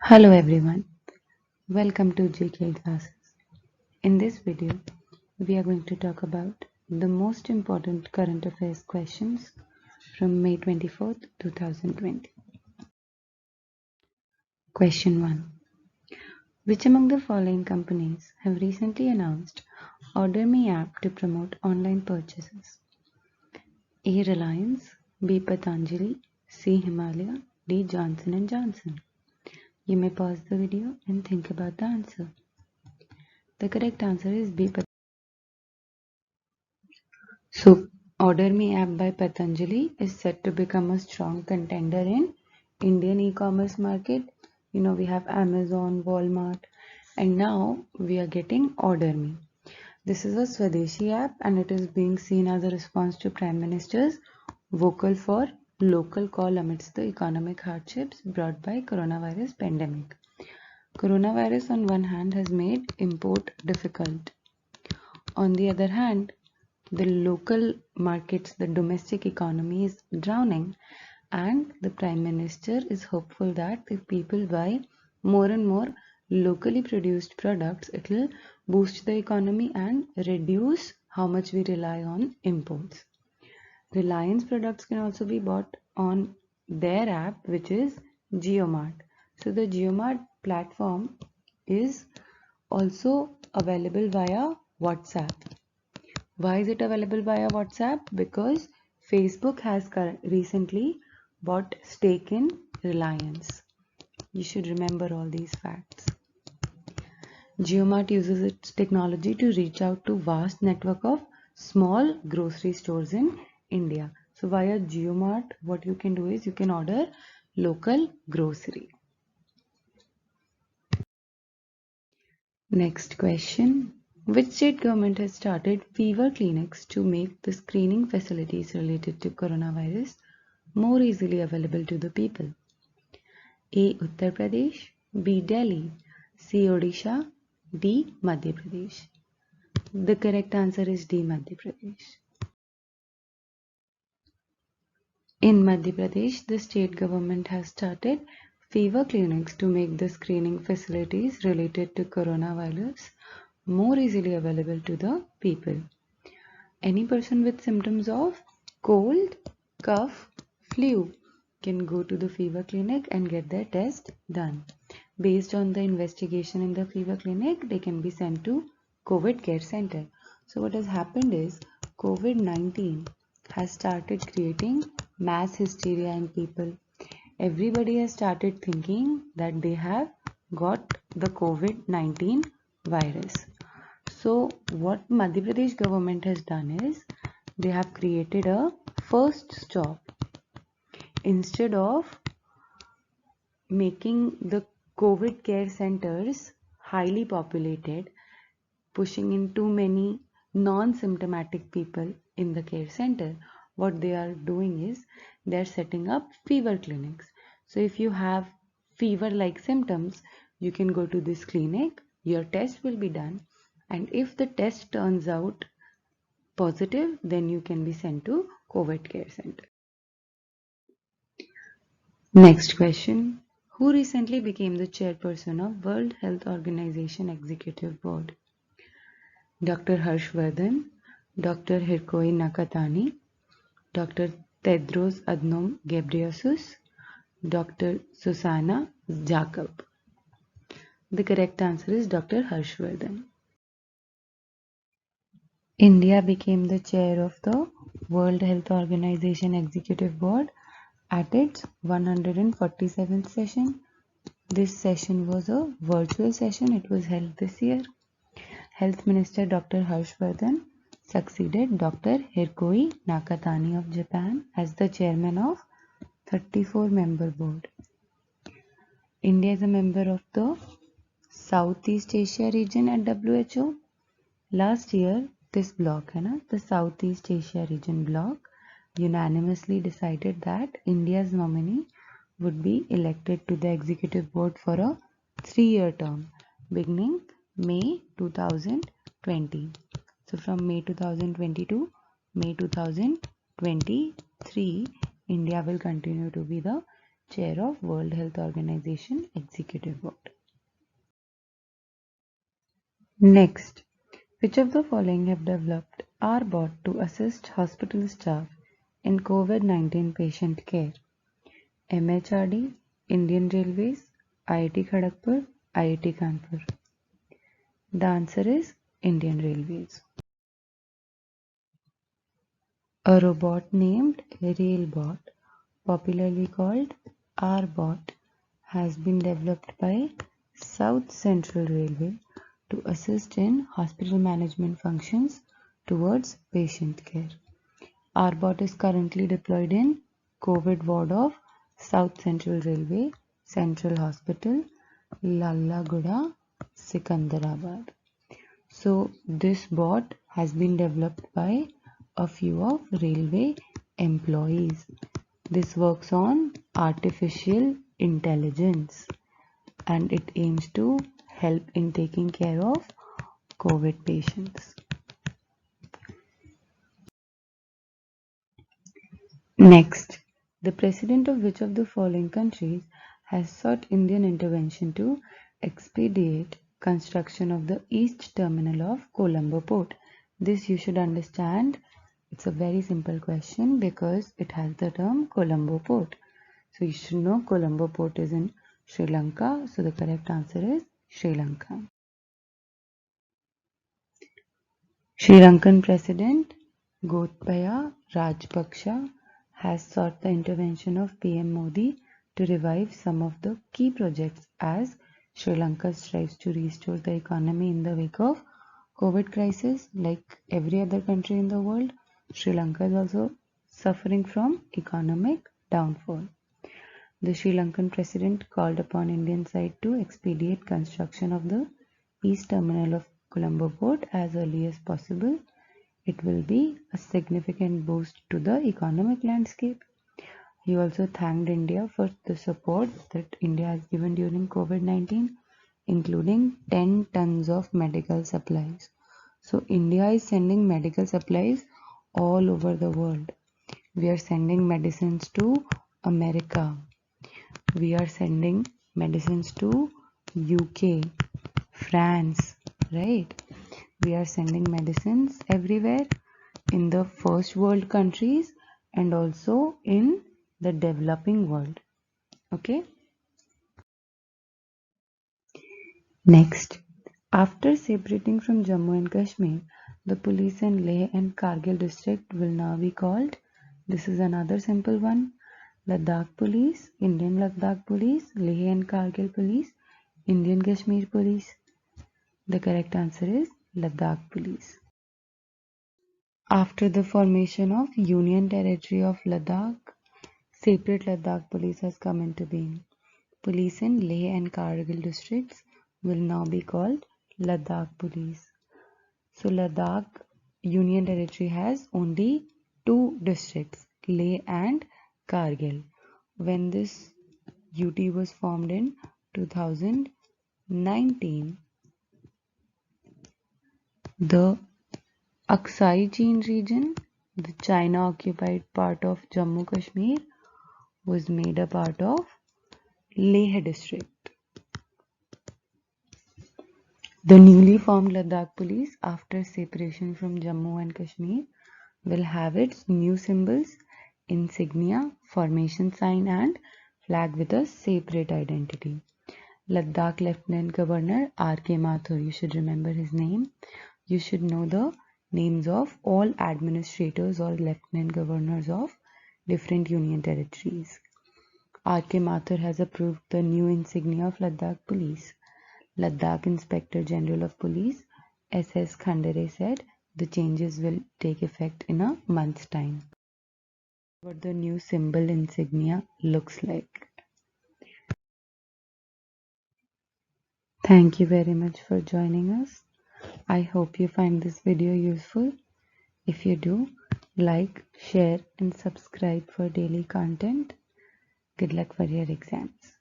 Hello everyone, welcome to GK classes. In this video, we are going to talk about the most important current affairs questions from May 24th, 2020. Question 1. Which among the following companies have recently announced Order Me app to promote online purchases? A. Reliance, B. Patanjali, C. Himalaya, D. Johnson & Johnson. You may pause the video and think about the answer. The correct answer is B. So, Order Me app by Patanjali is set to become a strong contender in Indian e-commerce market. We have Amazon, Walmart, and now we are getting Order Me. This is a Swadeshi app and it is being seen as a response to Prime Minister's vocal for local call amidst the economic hardships brought by coronavirus pandemic. Coronavirus on one hand has made import difficult. On the other hand, the local markets, the domestic economy is drowning, and the Prime Minister is hopeful that if people buy more and more locally produced products, it will boost the economy and reduce how much we rely on imports. Reliance products can also be bought on their app, which is JioMart. So the JioMart platform is also available via WhatsApp. Why is it available via WhatsApp? Because Facebook has recently bought stake in Reliance. You should remember all these facts. JioMart uses its technology to reach out to vast network of small grocery stores in India. So via JioMart, what you can do is you can order local grocery. Next question. Which state government has started fever clinics to make the screening facilities related to coronavirus more easily available to the people? A. Uttar Pradesh, B. Delhi, C. Odisha, D. Madhya Pradesh. The correct answer is D. Madhya Pradesh. In Madhya Pradesh, the state government has started fever clinics to make the screening facilities related to coronavirus more easily available to the people. Any person with symptoms of cold, cough, flu can go to the fever clinic and get their test done. Based on the investigation in the fever clinic, they can be sent to COVID care center. So what has happened is COVID-19 has started creating mass hysteria in people. Everybody has started thinking that they have got the COVID-19 virus. So what Madhya Pradesh government has done is they have created a first stop. Instead of making the COVID care centers highly populated, pushing in too many non-symptomatic people in the care center, what they are doing is they are setting up fever clinics. So if you have fever-like symptoms, you can go to this clinic, your test will be done, and if the test turns out positive, then you can be sent to COVID care center. Next question. Who recently became the chairperson of World Health Organization Executive Board? Dr. Harshvardhan, Dr. Hirkoi Nakatani, Dr. Tedros Adhanom Ghebreyesus, Dr. Susanna Jacob. The correct answer is Dr. Harshvardhan. India became the chair of the World Health Organization Executive Board at its 147th session. This session was a virtual session. It was held this year. Health Minister Dr. Harshvardhan succeeded Dr. Hirkoi Nakatani of Japan as the chairman of 34-member board. India is a member of the Southeast Asia region at WHO. Last year, this bloc, the Southeast Asia region bloc, unanimously decided that India's nominee would be elected to the executive board for a 3-year term beginning May 2020. So from May 2020 to May 2023, India will continue to be the Chair of World Health Organization Executive Board. Next, which of the following have developed R-Bot to assist hospital staff in COVID-19 patient care? MHRD, Indian Railways, IIT Kharagpur, IIT Kanpur. The answer is Indian Railways. A robot named RailBot, popularly called R-Bot, has been developed by South Central Railway to assist in hospital management functions towards patient care. R-Bot is currently deployed in COVID ward of South Central Railway Central Hospital, Lallaguda, Sikandarabad. So this bot has been developed by a few of railway employees. This works on artificial intelligence and it aims to help in taking care of COVID patients. Next, the president of which of the following countries has sought Indian intervention to expedite construction of the east terminal of Colombo Port? This you should understand. It's a very simple question because it has the term Colombo Port. So you should know Colombo Port is in Sri Lanka. So the correct answer is Sri Lanka. Sri Lankan President Gotabaya Rajapaksa has sought the intervention of PM Modi to revive some of the key projects as Sri Lanka strives to restore the economy in the wake of COVID crisis. Like every other country in the world, Sri Lanka is also suffering from economic downfall. The Sri Lankan president called upon Indian side to expedite construction of the east terminal of Colombo Port as early as possible. It will be a significant boost to the economic landscape. He also thanked India for the support that India has given during COVID-19, including 10 tons of medical supplies. So India is sending medical supplies all over the world. We are sending medicines to America. We are sending medicines to UK, France, right? We are sending medicines everywhere in the first world countries and also in the developing world. Okay. Next, after separating from Jammu and Kashmir, the police in Leh and Kargil district will now be called, this is another simple one, Ladakh Police, Indian Ladakh Police, Leh and Kargil Police, Indian Kashmir Police. The correct answer is Ladakh Police. After the formation of Union Territory of Ladakh, separate Ladakh Police has come into being. Police in Leh and Kargil districts will now be called Ladakh Police. So Ladakh Union Territory has only two districts, Leh and Kargil. When this UT was formed in 2019, the Aksai Chin region, the China occupied part of Jammu Kashmir, was made a part of Leh district. The newly formed Ladakh Police, after separation from Jammu and Kashmir, will have its new symbols, insignia, formation sign and flag with a separate identity. Ladakh Lieutenant Governor R.K. Mathur, you should remember his name. You should know the names of all administrators or lieutenant governors of different union territories. R.K. Mathur has approved the new insignia of Ladakh Police. Ladakh Inspector General of Police S.S. Khandare said the changes will take effect in a month's time. What the new symbol insignia looks like. Thank you very much for joining us. I hope you find this video useful. If you do, like, share and subscribe for daily content. Good luck for your exams.